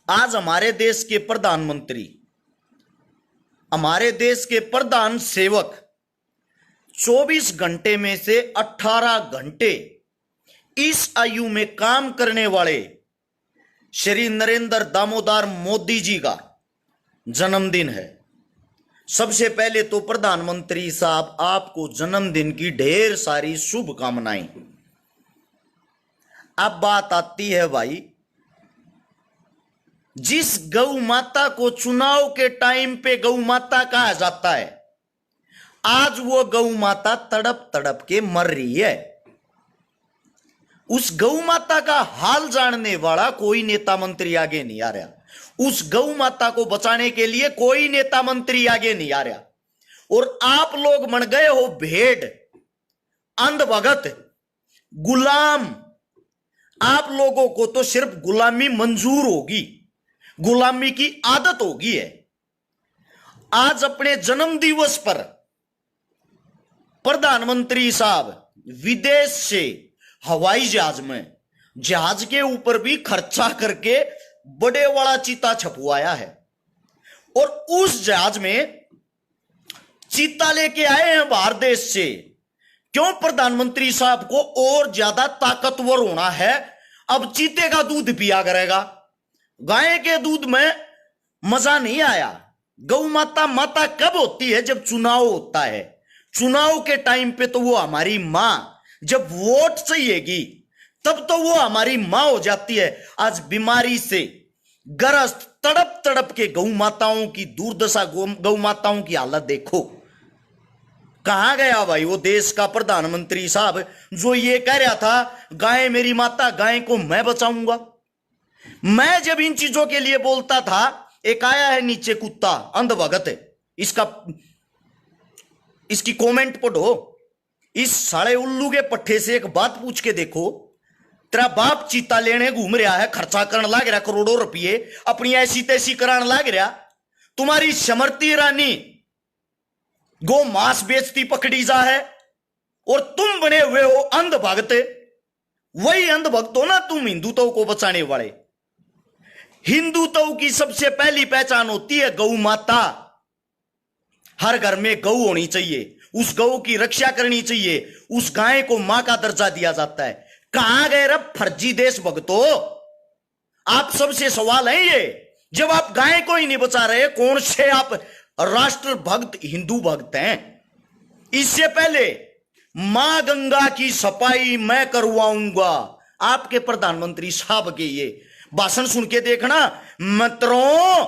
आज हमारे देश के प्रधानमंत्री, हमारे देश के प्रधान सेवक 24 घंटे में से 18 घंटे इस आयु में काम करने वाले श्री नरेंद्र दामोदर मोदी जी का जन्मदिन है। सबसे पहले तो प्रधानमंत्री साहब आपको जन्मदिन की ढेर सारी शुभकामनाएं। अब बात आती है भाई, जिस गौ माता को चुनाव के टाइम पे गौ माता कहा जाता है, आज वो गौ माता तड़प तड़प के मर रही है। उस गौ माता का हाल जानने वाला कोई नेता मंत्री आगे नहीं आ रहा। उस गौ माता को बचाने के लिए कोई नेता मंत्री आगे नहीं आ रहा। और आप लोग बन गए हो भेड़, अंधभगत, गुलाम। आप लोगों को तो सिर्फ गुलामी मंजूर होगी, गुलामी की आदत होगी है। आज अपने जन्म दिवस पर प्रधानमंत्री साहब विदेश से हवाई जहाज में, जहाज के ऊपर भी खर्चा करके बड़े वाला चीता छपवाया है। और उस जहाज में चीता लेके आए हैं बाहर देश से। क्यों? प्रधानमंत्री साहब को और ज्यादा ताकतवर होना है। अब चीते का दूध पिया करेगा, गाय के दूध में मजा नहीं आया। गौ माता माता कब होती है? जब चुनाव होता है। चुनाव के टाइम पे तो वो हमारी मां, जब वोट चाहिएगी तब तो वो हमारी मां हो जाती है। आज बीमारी से ग्रस्त तड़प तड़प के गौ माताओं की दुर्दशा, गौ माताओं की हालत देखो। कहां गया भाई वो देश का प्रधानमंत्री साहब जो ये कह रहा था गाय मेरी माता, गाय को मैं बचाऊंगा। मैं जब इन चीजों के लिए बोलता था, एक आया है नीचे कुत्ता, अंधभगत है, इसकी कमेंट पढ़ो। इस साले उल्लू के पट्टे से एक बात पूछ के देखो, तेरा बाप चीता लेने घूम रहा है, खर्चा करने लग रहा करोड़ों रुपये, अपनी ऐसी तैसी कराने लग रहा। तुम्हारी समृति ईरानी गो मांस बेचती पकड़ी जा है और तुम बने हुए हो अंधभक्त। वही अंधभक्त हो ना तुम, हिंदुत्व को बचाने वाले। हिंदुत्व की सबसे पहली पहचान होती है गौ माता। हर घर में गौ होनी चाहिए, उस गौ की रक्षा करनी चाहिए, उस गाय को मां का दर्जा दिया जाता है। कहां गए रब फर्जी देश भक्तो? आप सबसे सवाल है ये, जब आप गाय को ही नहीं बचा रहे, कौन से आप राष्ट्र भक्त हिंदू भक्त हैं? इससे पहले मां गंगा की सफाई मैं करवाऊंगा। आपके प्रधानमंत्री साहब के ये भाषण सुन के देखना मित्रों,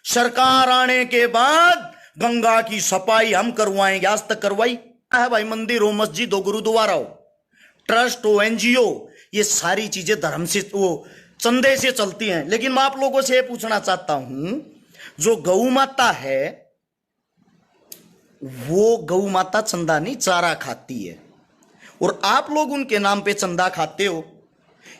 सरकार आने के बाद गंगा की सफाई हम करवाएंगे। आज तक करवाई है भाई? मंदिर हो, मस्जिद हो, गुरुद्वारा हो, ट्रस्ट हो, एनजीओ, ये सारी चीजें धर्म से, वो चंदे से चलती हैं। लेकिन मैं आप लोगों से पूछना चाहता हूं, जो गौ माता है वो गौ माता चंदा नहीं चारा खाती है, और आप लोग उनके नाम पे चंदा खाते हो।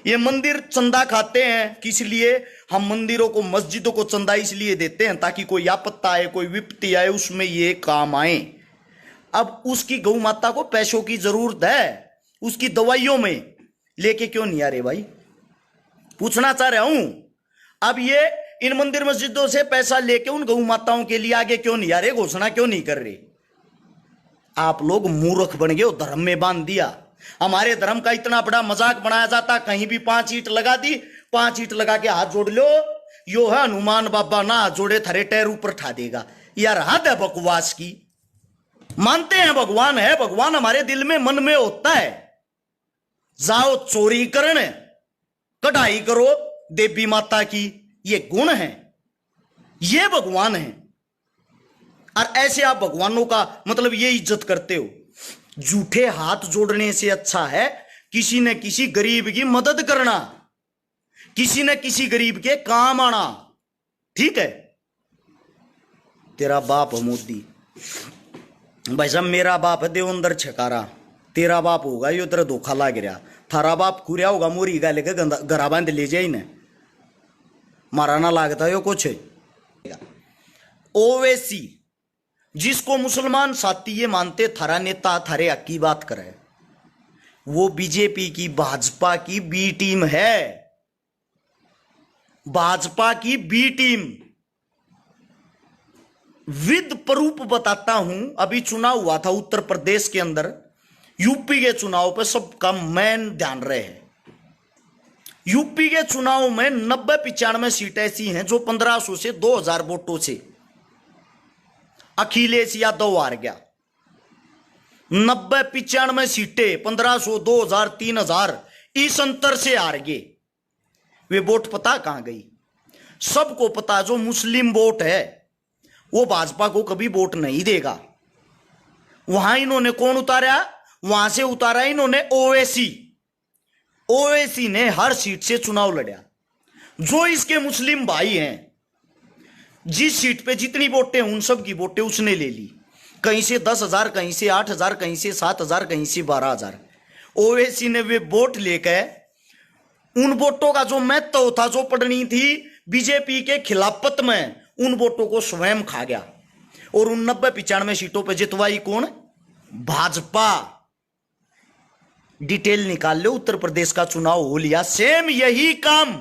ये मंदिर चंदा खाते हैं किस लिए? हम मंदिरों को, मस्जिदों को चंदा इसलिए देते हैं ताकि कोई आपत्ति आए, कोई विपत्ति आए, उसमें ये काम आए। अब उसकी गौ माता को पैसों की जरूरत है, उसकी दवाइयों में लेके क्यों नहीं आ रहे भाई? पूछना चाह रहा हूं। अब ये इन मंदिर मस्जिदों से पैसा लेके उन गौ माताओं के लिए आगे क्यों नहीं आ रहे? घोषणा क्यों नहीं कर रहे? आप लोग मूर्ख बन गए, धर्म में बांध दिया। हमारे धर्म का इतना बड़ा मजाक बनाया जाता, कहीं भी 5 ईंट लगा दी, 5 ईंट लगा के हाथ जोड़ लो, यो है हनुमान बाबा ना हाथ जोड़े थारे टैर ऊपर ठा देगा। यार हद है बकवास की। मानते हैं भगवान है, भगवान हमारे दिल में, मन में होता है। जाओ चोरी करने, कढ़ाई करो देवी माता की, ये गुण है, ये भगवान है। और ऐसे आप भगवानों का मतलब ये इज्जत करते हो। झूठे हाथ जोड़ने से अच्छा है किसी न किसी गरीब की मदद करना, किसी न किसी गरीब के काम आना। ठीक है? तेरा बाप मोदी, भाई साहब मेरा बाप है देवंदर छकारा, तेरा बाप होगा यो तेरा धोखा लाग रहा, थारा बाप कुरिया होगा मोरी गा लेके घरा बांध ले जाए ना, मारा ना लागता यो कुछ। ओवैसी जिसको मुसलमान साथी ये मानते थारा नेता थारे हक की बात करे, वो बीजेपी की, भाजपा की बी टीम है। भाजपा की बी टीम, विद प्रूफ बताता हूं। अभी चुनाव हुआ था उत्तर प्रदेश के अंदर, यूपी के चुनाव पे सबका मेन ध्यान रहे हैं। यूपी के चुनाव में 90-95 सीटें ऐसी हैं जो 1500 से 2000 वोटों से अखिलेश यादव हार गया। 90-95 सीटें 1500, 2000, 3000 इस अंतर से हार गए। वे वोट पता कहां गई? सबको पता, जो मुस्लिम वोट है वो भाजपा को कभी वोट नहीं देगा। वहां इन्होंने कौन उतारा? वहां से उतारा इन्होंने ओवैसी। ओवैसी ने हर सीट से चुनाव लड़ा। जो इसके मुस्लिम भाई हैं, जिस सीट पे जितनी वोटें उन सब की वोटें उसने ले ली। कहीं से 10,000, कहीं से 8,000, कहीं से 7,000, कहीं से 12,000। ओवैसी ने वे वोट लेकर उन वोटों का जो महत्व था, जो पड़नी थी बीजेपी के खिलाफत में, उन वोटों को स्वयं खा गया। और उन 90-95 सीटों पर जितवाई कौन? भाजपा। डिटेल निकाल लो, उत्तर प्रदेश का चुनाव हो लिया। सेम यही काम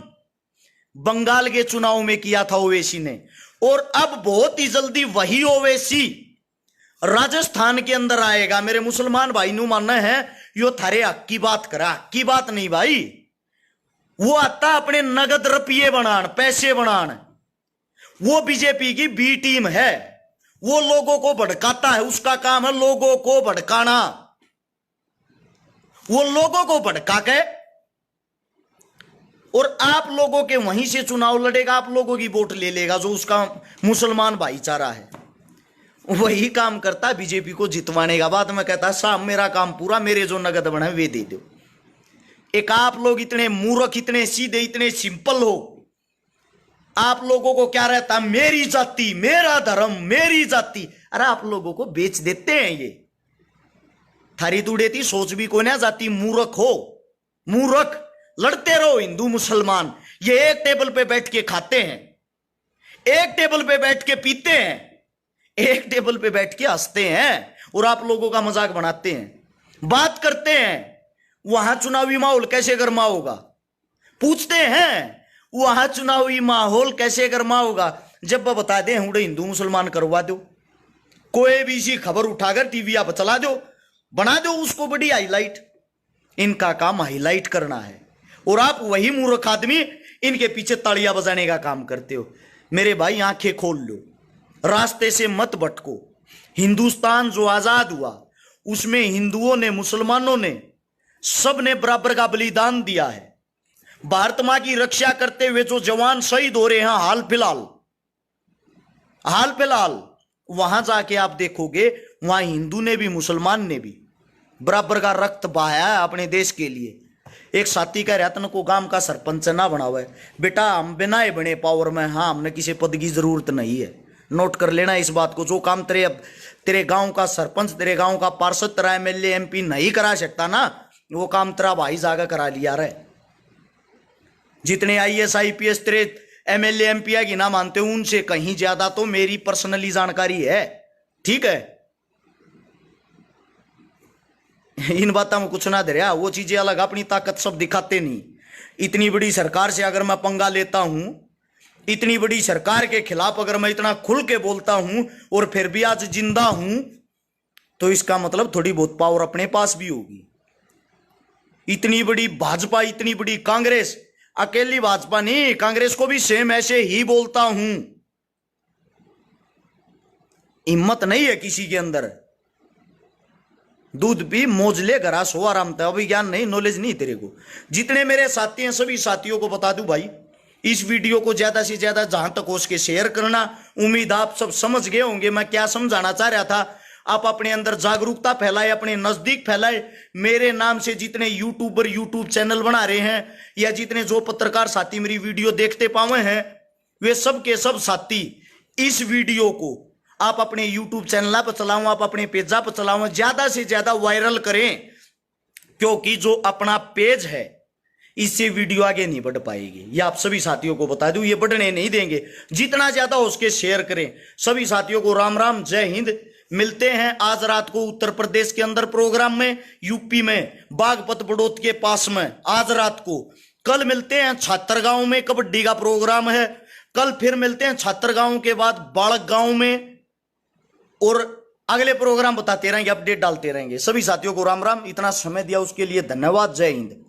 बंगाल के चुनाव में किया था ओवैसी ने। और अब बहुत ही जल्दी वही ओवैसी राजस्थान के अंदर आएगा। मेरे मुसलमान भाई नु मानना है यो थारे हक की बात करा, हक की बात नहीं भाई। वो आता अपने नगद रुपये बनान, पैसे बनान। वो बीजेपी की बी टीम है। वो लोगों को भड़काता है, उसका काम है लोगों को भड़काना। वो लोगों को भड़का के और आप लोगों के वहीं से चुनाव लड़ेगा, आप लोगों की वोट ले लेगा। जो उसका मुसलमान भाईचारा है वही काम करता है बीजेपी को जितवाने का। बाद में कहता है साहब मेरा काम पूरा, मेरे जो नगद बने वे दे दो। एक आप लोग इतने मूर्ख, इतने सीधे, इतने सिंपल हो। आप लोगों को क्या रहता? मेरी जाति, मेरा धर्म, मेरी जाति। अरे आप लोगों को बेच देते हैं ये। थारी तुड़ेती सोच भी कोई ना जाती। मूर्ख हो, मूर्ख। लड़ते रहो हिंदू मुसलमान। ये एक टेबल पे बैठ के खाते हैं, एक टेबल पे बैठ के पीते हैं, एक टेबल पे बैठ के हंसते हैं और आप लोगों का मजाक बनाते हैं, बात करते हैं। वहां चुनावी माहौल कैसे गर्मा होगा? पूछते हैं वहां चुनावी माहौल कैसे गर्मा होगा? जब वह बता दे हुडे हिंदू मुसलमान करवा दो, कोई भी इसी खबर उठाकर टीवी आप चला दो, बना दो उसको बड़ी हाईलाइट। इनका काम हाईलाइट करना है और आप वही मूर्ख आदमी इनके पीछे तालियां बजाने का काम करते हो। मेरे भाई आंखें खोल लो, रास्ते से मत भटको। हिंदुस्तान जो आजाद हुआ उसमें हिंदुओं ने, मुसलमानों ने, सब ने बराबर का बलिदान दिया है। भारत मां की रक्षा करते हुए जो जवान शहीद हो रहे हैं हाल फिलहाल वहां जाके आप देखोगे वहां हिंदू ने भी मुसलमान ने भी बराबर का रक्त बहाया है अपने देश के लिए। एक साथी कह रहा तन को गांव का सरपंच ना बनावा है। बेटा हम बिना बने पावर में, हाँ हमने किसी पद की जरूरत नहीं है। नोट कर लेना इस बात को। जो काम तेरे गांव का सरपंच, तेरे गांव का पार्षद, तेरा एमएलए एमपी नहीं करा सकता ना, वो काम तेरा भाई जागा करा लिया रहे। जितने आईएएस आईपीएस तेरे एमएलए एमपी की ना मानते हो उनसे कहीं ज्यादा तो मेरी पर्सनली जानकारी है। ठीक है, इन बातों में कुछ ना दे रहा। वो चीजें अलग, अपनी ताकत सब दिखाते नहीं। इतनी बड़ी सरकार से अगर मैं पंगा लेता हूं, इतनी बड़ी सरकार के खिलाफ अगर मैं इतना खुल के बोलता हूं और फिर भी आज जिंदा हूं, तो इसका मतलब थोड़ी बहुत पावर अपने पास भी होगी। इतनी बड़ी भाजपा, इतनी बड़ी कांग्रेस, अकेली भाजपा नहीं, कांग्रेस को भी सेम ऐसे ही बोलता हूं। हिम्मत नहीं है किसी के अंदर। दूध पी, मौज ले, घरा सो, आराम था। अभी ज्ञान नहीं, नॉलेज नहीं तेरे को। जितने मेरे साथी हैं सभी साथियों को बता दूं भाई, इस वीडियो को ज्यादा से ज्यादा जहां तक हो सके शेयर करना। उम्मीद आप सब समझ गए होंगे मैं क्या समझाना चाह रहा था। आप अपने अंदर जागरूकता फैलाए, अपने नजदीक फैलाए। मेरे नाम से जितने यूट्यूबर यूट्यूब चैनल बना रहे हैं या जितने जो पत्रकार साथी मेरी वीडियो देखते पाए हैं, वे सब के सब साथी इस वीडियो को आप अपने यूट्यूब चैनल पर चलाओ, आप अपने पेजा पर चलाओ, ज्यादा से ज्यादा वायरल करें। क्योंकि जो अपना पेज है इससे वीडियो आगे नहीं बढ़ पाएगी। ये आप सभी साथियों को बता दूं, ये बढ़ने नहीं देंगे। जितना ज्यादा हो सके शेयर करें। सभी साथियों को राम राम, जय हिंद। मिलते हैं आज रात को उत्तर प्रदेश के अंदर प्रोग्राम में, यूपी में बागपत बड़ौत के पास में आज रात को कल मिलते हैं छात्रगांव में, कबड्डी का प्रोग्राम है। कल फिर मिलते हैं छात्रगांव के बाद बालक गांव में, और अगले प्रोग्राम बताते रहेंगे, अपडेट डालते रहेंगे। सभी साथियों को राम राम। इतना समय दिया उसके लिए धन्यवाद। जय हिंद।